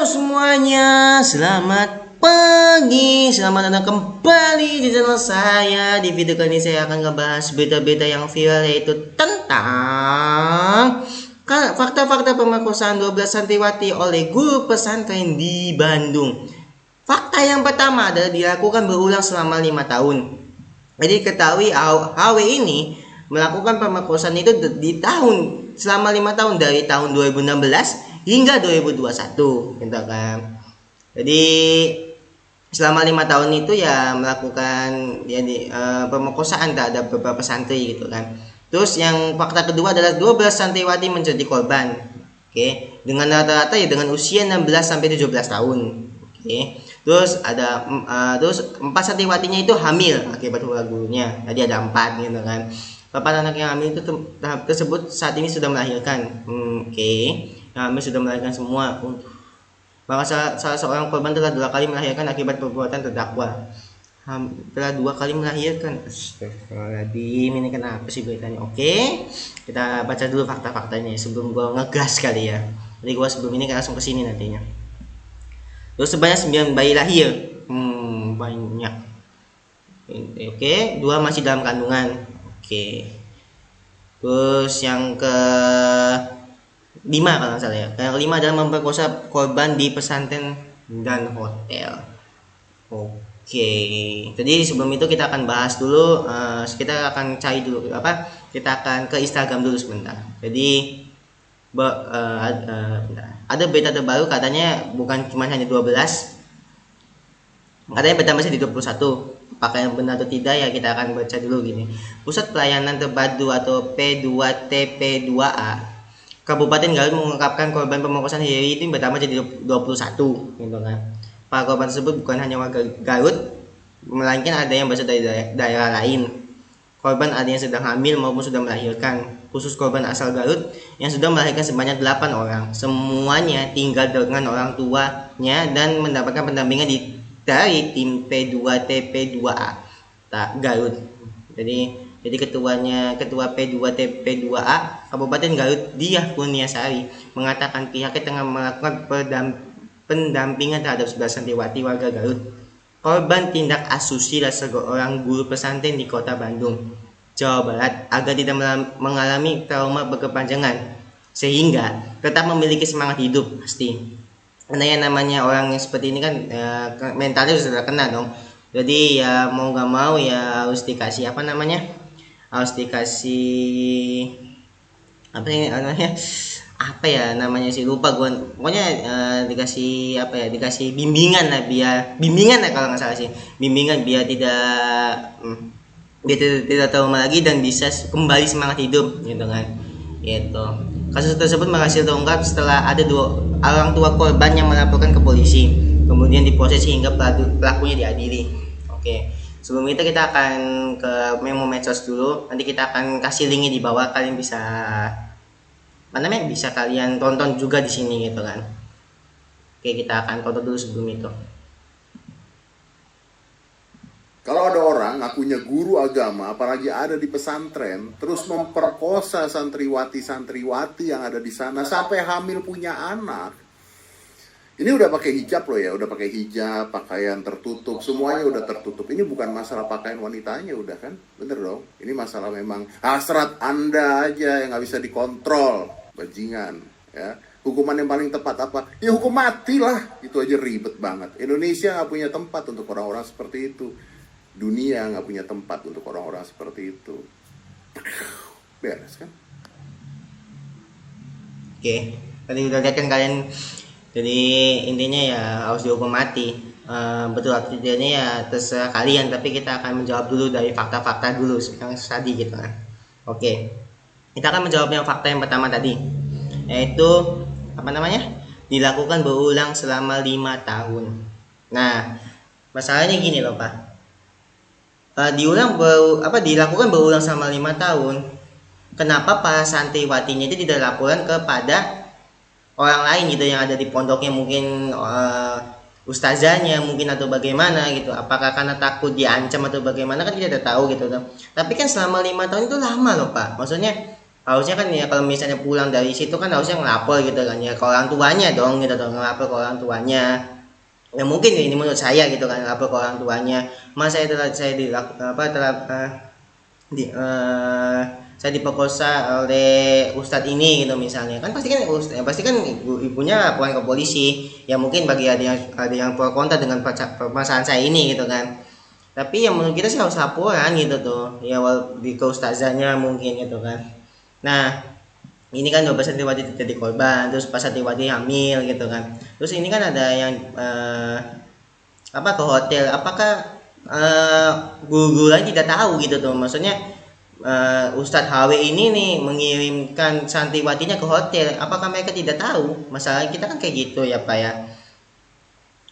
Semuanya, selamat pagi, selamat datang kembali di channel saya. Di video kali ini saya akan ngebahas berita-berita yang viral, yaitu tentang fakta-fakta pemerkosaan 12 santriwati oleh guru pesantren di Bandung. Fakta yang pertama adalah dilakukan berulang selama 5 tahun. Jadi ketahui HW ini melakukan pemerkosaan itu selama 5 tahun, dari tahun 2016 hingga 2021 gitu kan. Jadi selama 5 tahun itu ya melakukan pemerkosaan terhadap beberapa santri gitu kan. Terus yang fakta kedua adalah 12 santriwati menjadi korban. Oke, dengan rata-rata ya dengan usia 16 sampai 17 tahun. Oke. Terus ada 4 santriwatinya itu hamil akibat ulah gurunya. Tadi ada 4 gitu kan. 4 anak yang hamil itu tersebut saat ini sudah melahirkan. Hamil sudah melahirkan semua. Maka salah seorang korban telah 2 kali melahirkan akibat perbuatan terdakwa. Telah 2 kali melahirkan. Astagfirullahaladzim, ini kenapa sih beritanya? Oke, kita baca dulu fakta-faktanya sebelum gua ngegas kali ya. Jadi gua sebelum ini langsung ke sini nantinya. Terus sebanyak 9 bayi lahir. Banyak. Oke, 2 masih dalam kandungan. Oke. Terus yang ke 5 kalau nggak salah ya. Yang kelima adalah memperkosa korban di pesantren dan hotel. Oke. Jadi sebelum itu kita akan bahas dulu, kita akan cari dulu kita akan ke Instagram dulu sebentar. Jadi ada berita terbaru, katanya bukan cuma hanya 12, katanya bertambah di 21. Apakah yang benar atau tidak ya kita akan baca dulu gini. Pusat Pelayanan Terpadu atau P2TP2A Kabupaten Garut mengungkapkan korban pemerkosaan Heri itu bertambah jadi 21 gitu kan. Para korban tersebut bukan hanya warga Garut, melainkan ada yang berasal dari daerah lain. Korban ada yang sedang hamil maupun sudah melahirkan. Khusus korban asal Garut yang sudah melahirkan sebanyak 8 orang. Semuanya tinggal dengan orang tuanya dan mendapatkan pendampingan dari tim P2TP2A Garut. Jadi ketua P2TP2A Kabupaten Garut, Diah Kurniasari, mengatakan pihaknya tengah melakukan pendampingan terhadap 11 santriwati warga Garut, korban tindak asusila seorang guru pesantren di Kota Bandung, Jawa Barat, agar tidak mengalami trauma berkepanjangan sehingga tetap memiliki semangat hidup pasti. Karena yang namanya orang yang seperti ini kan mentalnya sudah kena dong. Jadi ya mau nggak mau ya harus dikasih harus dikasih namanya sih lupa gue. Pokoknya dikasih bimbingan lah, kalau nggak salah sih, bimbingan biar tidak trauma lagi dan bisa kembali semangat hidup gitu kan. Gitu. Kasus tersebut berhasil terungkap setelah ada 2 orang tua korban yang melaporkan ke polisi, kemudian diproses hingga pelakunya diadili. Oke, sebelum itu kita akan ke memo medsos dulu. Nanti kita akan kasih linknya di bawah, kalian bisa bisa kalian tonton juga di sini gitu kan. Oke, kita akan tonton dulu sebelum itu. Kalau ada orang ngakunya guru agama, apalagi ada di pesantren, terus memperkosa santriwati yang ada di sana sampai hamil punya anak. Ini udah pakai hijab loh ya, udah pakai hijab, pakaian tertutup, semuanya udah tertutup. Ini bukan masalah pakaian wanitanya udah kan, bener dong. Ini masalah memang hasrat Anda aja yang nggak bisa dikontrol, bajingan. Ya, hukuman yang paling tepat apa? Ya hukum mati lah, itu aja ribet banget. Indonesia nggak punya tempat untuk orang-orang seperti itu. Dunia nggak punya tempat untuk orang-orang seperti itu. Beres kan? Oke, tadi udah lihat kan kalian. Jadi intinya ya harus dihukum mati. Betul atau tidaknya ya terserah kalian, tapi kita akan menjawab dulu dari fakta-fakta dulu yang tadi gitu kan. Oke, kita akan menjawab yang fakta yang pertama tadi, yaitu dilakukan berulang selama 5 tahun. Nah, masalahnya gini loh Pak. Dilakukan berulang selama 5 tahun. Kenapa para santriwatinya itu tidak laporan kepada orang lain gitu yang ada di pondoknya, mungkin ustazahnya mungkin atau bagaimana gitu? Apakah karena takut diancam atau bagaimana, kan kita tidak tahu gitu. Tapi kan selama 5 tahun itu lama loh Pak. Maksudnya harusnya kan ya kalau misalnya pulang dari situ kan harusnya ngelapor gitu kan ya ke orang tuanya dong gitu dong, ngelapor ke orang tuanya. Ya mungkin ini menurut saya gitu kan, ngelapor ke orang tuanya, mas saya saya diperkosa oleh ustadz ini gitu misalnya, kan pasti kan ibunya laporan ke polisi. Ya mungkin bagi ada yang pro kontra dengan permasalahan saya ini gitu kan, tapi yang menurut kita sih harus laporan gitu tuh ya, di ke ustazahnya mungkin gitu kan. Nah ini kan 12 santriwati jadi korban, terus pas santriwati hamil gitu kan, terus ini kan ada yang ke hotel. Apakah guru lain tidak tahu gitu tuh, maksudnya Ustadz HW ini nih mengirimkan santriwatinya ke hotel, apakah mereka tidak tahu? Masalah kita kan kayak gitu ya Pak ya.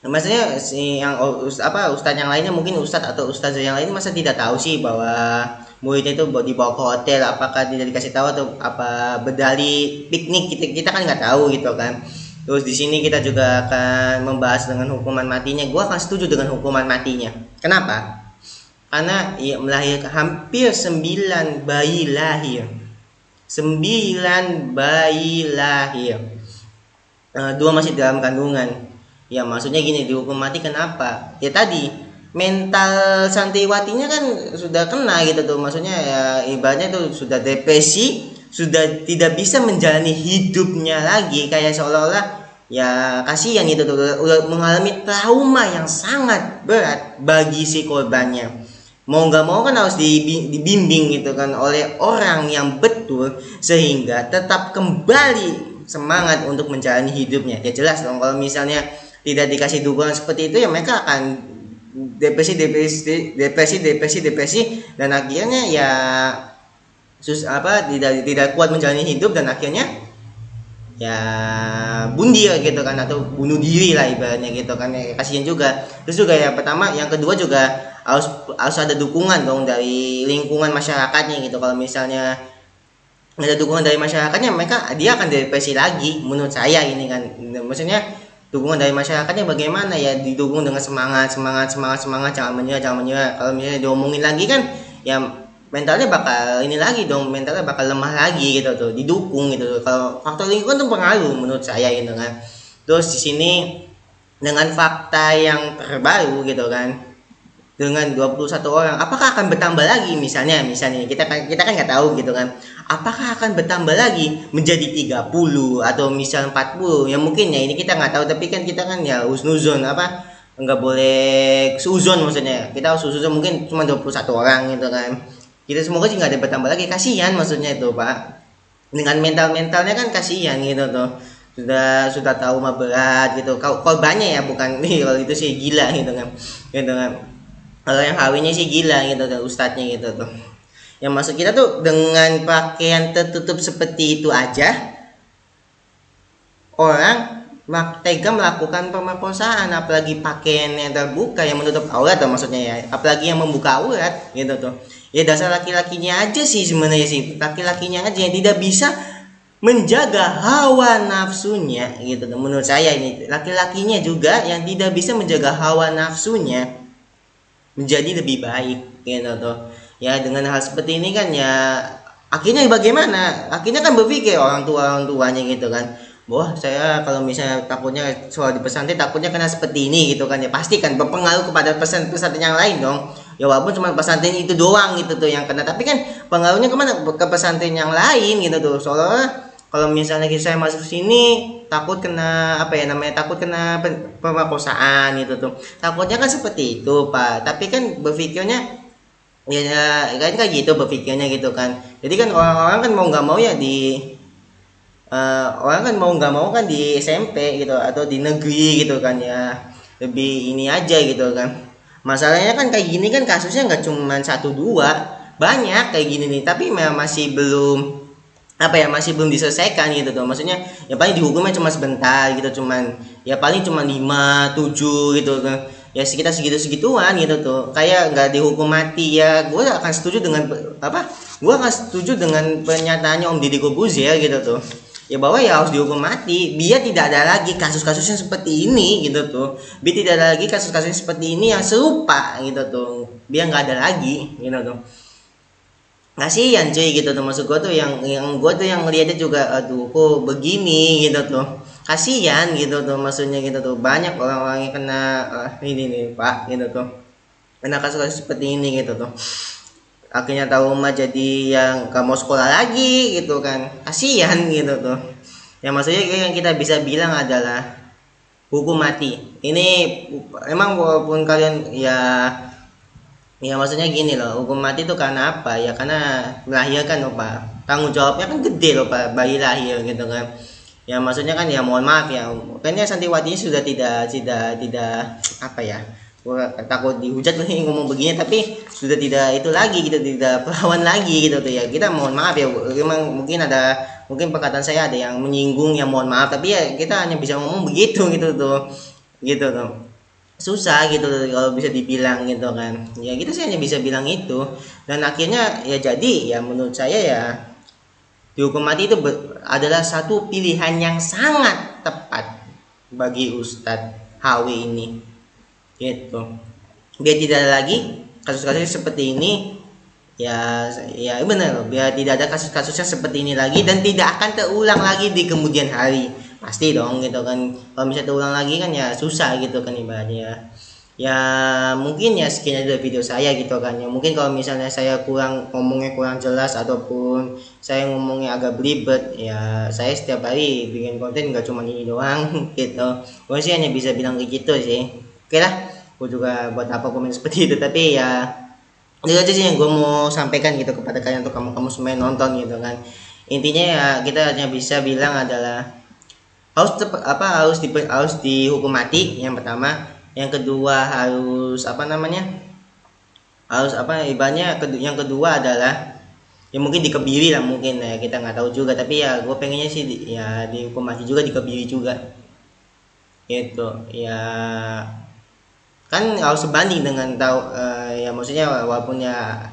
Maksudnya si yang ustadz yang lainnya, mungkin ustadz atau ustazah yang lain masa tidak tahu sih bahwa muridnya itu dibawa ke hotel? Apakah tidak dikasih tahu atau apa berdali piknik? Kita kan nggak tahu gitu kan. Terus di sini kita juga akan membahas dengan hukuman matinya. Gua akan setuju dengan hukuman matinya. Kenapa? Karena ia melahirkan hampir 9 bayi lahir. 9 bayi lahir. 2 masih dalam kandungan. Ya maksudnya gini, dihukum mati kenapa? Ya tadi mental santriwatinya kan sudah kena gitu tuh. Maksudnya ya ibaratnya tuh sudah depresi, sudah tidak bisa menjalani hidupnya lagi, kayak seolah-olah ya kasihan gitu tuh, udah mengalami trauma yang sangat berat bagi si korbannya. Mau nggak mau kan harus dibimbing gitu kan oleh orang yang betul, sehingga tetap kembali semangat untuk menjalani hidupnya. Ya jelas dong kalau misalnya tidak dikasih dukungan seperti itu, ya mereka akan depresi dan akhirnya ya tidak kuat menjalani hidup, dan akhirnya ya bundir gitu kan, atau bunuh diri lah ibaratnya gitu kan, ya, kasihan juga. Terus juga yang pertama, yang kedua juga harus ada dukungan dong dari lingkungan masyarakatnya gitu. Kalau misalnya ada dukungan dari masyarakatnya, dia akan depresi lagi menurut saya ini kan. Maksudnya dukungan dari masyarakatnya bagaimana ya, didukung dengan semangat, jangan menyerah. Kalau misalnya diomongin lagi kan ya mentalnya bakal mentalnya bakal lemah lagi gitu tuh, didukung gitu tuh. Kalau faktor lingkungan tuh pengaruh menurut saya gitu kan. Terus di sini dengan fakta yang terbaru gitu kan, dengan 21 orang, apakah akan bertambah lagi misalnya kita kan nggak tahu gitu kan, apakah akan bertambah lagi menjadi 30 atau misal 40, ya mungkin ya ini kita nggak tahu. Tapi kan kita kan ya husnuzon, nggak boleh suzon, maksudnya kita harus suzon, mungkin cuma 21 orang gitu kan. Kita semoga sih nggak ada bertambah lagi, kasihan maksudnya itu Pak, dengan mentalnya kan kasihan gitu tuh, sudah tahu mah berat gitu korbannya ya, bukan nih kalau itu sih gila gitu kan. Kalau yang HW-nya sih gila gitu tuh, ustadznya gitu tuh. Yang maksud kita tuh dengan pakaian tertutup seperti itu aja orang tega melakukan pemerkosaan, apalagi pakaian yang terbuka yang menutup aurat tuh, maksudnya ya, apalagi yang membuka aurat gitu tuh. Ya dasar laki-lakinya aja sih sebenarnya sih, laki-lakinya aja yang tidak bisa menjaga hawa nafsunya gitu tuh. Menurut saya ini laki-lakinya juga yang tidak bisa menjaga hawa nafsunya menjadi lebih baik gitu tuh. Ya dengan hal seperti ini kan ya akhirnya bagaimana? Akhirnya kan berpikir orang tuanya gitu kan, bahwa saya kalau misalnya takutnya soal di pesantren takutnya kena seperti ini gitu kan, ya pasti kan berpengaruh kepada pesantren yang lain dong. Ya walaupun cuma pesantren itu doang gitu tuh yang kena, tapi kan pengaruhnya kemana, ke pesantren yang lain gitu tuh. Soalnya kalau misalnya saya masuk sini takut kena takut kena pemerkosaan gitu tuh, takutnya kan seperti itu Pak. Tapi kan berpikirnya ya kan kayak gitu berpikirnya gitu kan. Jadi kan orang kan mau nggak mau ya orang kan mau nggak mau kan di SMP gitu atau di negeri gitu kan, ya lebih ini aja gitu kan. Masalahnya kan kayak gini kan kasusnya nggak cuma 1-2, banyak kayak gini nih, tapi masih belum masih belum diselesaikan gitu tuh. Maksudnya ya paling dihukumnya cuma sebentar gitu, ya paling cuma 5-7 gitu kan, ya sekitar segituan gitu tuh, kayak nggak dihukum mati. Ya gue akan setuju dengan pernyataannya Om Deddy Corbuzier gitu tuh, ya bahwa ya harus dihukum mati biar tidak ada lagi kasus-kasusnya seperti ini gitu tuh, biar tidak ada lagi kasus-kasusnya seperti ini yang serupa gitu tuh, biar nggak ada lagi gitu tuh. kasihan cuy gitu tuh, maksud gue tuh yang gue tuh yang ngeliatnya juga aduh kok begini gitu tuh, kasihan gitu tuh maksudnya gitu tuh, banyak orang-orang yang kena ini nih pak gitu tuh, kena kasus-kasus seperti ini gitu tuh, akhirnya tahu mah jadi yang gak mau sekolah lagi gitu kan, kasihan gitu tuh. Ya maksudnya yang kita bisa bilang adalah hukum mati ini emang walaupun kalian ya maksudnya gini loh, hukum mati itu karena apa ya, karena melahirkan loh pak, tanggung jawabnya kan gede loh pak, bayi lahir gitu kan. Ya maksudnya kan ya mohon maaf ya, kayaknya Santiwati ini sudah tidak apa ya, gua takut dihujat nih ngomong begini, tapi sudah tidak itu lagi gitu, tidak perawan lagi gitu tuh ya, kita mohon maaf ya, memang mungkin perkataan saya ada yang menyinggung ya mohon maaf, tapi ya kita hanya bisa ngomong begitu gitu tuh, susah gitu kalau bisa dibilang gitu kan, ya kita sih hanya bisa bilang itu. Dan akhirnya ya jadi ya menurut saya ya dihukum mati itu adalah satu pilihan yang sangat tepat bagi Ustadz HW ini gitu, biar tidak ada lagi kasus-kasus seperti ini ya benar loh, biar tidak ada kasus-kasusnya seperti ini lagi dan tidak akan terulang lagi di kemudian hari, pasti dong gitu kan. Kalau misalnya terulang lagi kan ya susah gitu kan ibaratnya. Ya mungkin ya sekian dari video saya gitu kan ya, mungkin kalau misalnya saya ngomongnya kurang jelas ataupun saya ngomongnya agak belibet ya, saya setiap hari bikin konten gak cuma ini doang gitu, gue sih hanya bisa bilang kayak gitu sih. Oke lah, gue juga buat apa komen seperti itu, tapi ya itu aja sih yang gue mau sampaikan gitu kepada kalian, untuk kamu semua yang nonton gitu kan. Intinya ya kita hanya bisa bilang adalah harus dihukum mati yang pertama, yang kedua harus ibaratnya yang kedua adalah ya mungkin dikebiri lah mungkin ya, kita nggak tahu juga, tapi ya gue pengennya sih ya dihukum mati juga, dikebiri juga gitu ya, kan harus sebanding dengan ya maksudnya walaupun ya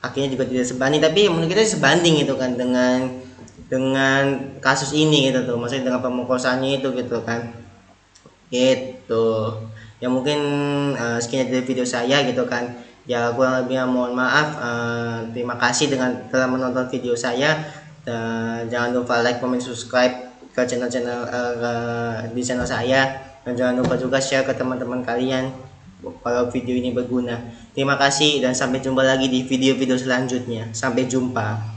akhirnya juga tidak sebanding, tapi menurut kita sebanding gitu kan dengan kasus ini gitu tuh, maksudnya dengan pemerkosaannya itu gitu kan gitu. Ya mungkin sekian dari video saya gitu kan ya, kurang lebihnya mohon maaf. Terima kasih telah menonton video saya, dan jangan lupa like, comment, subscribe ke channel di channel saya, dan jangan lupa juga share ke teman-teman kalian kalau video ini berguna. Terima kasih dan sampai jumpa lagi di video-video selanjutnya. Sampai jumpa.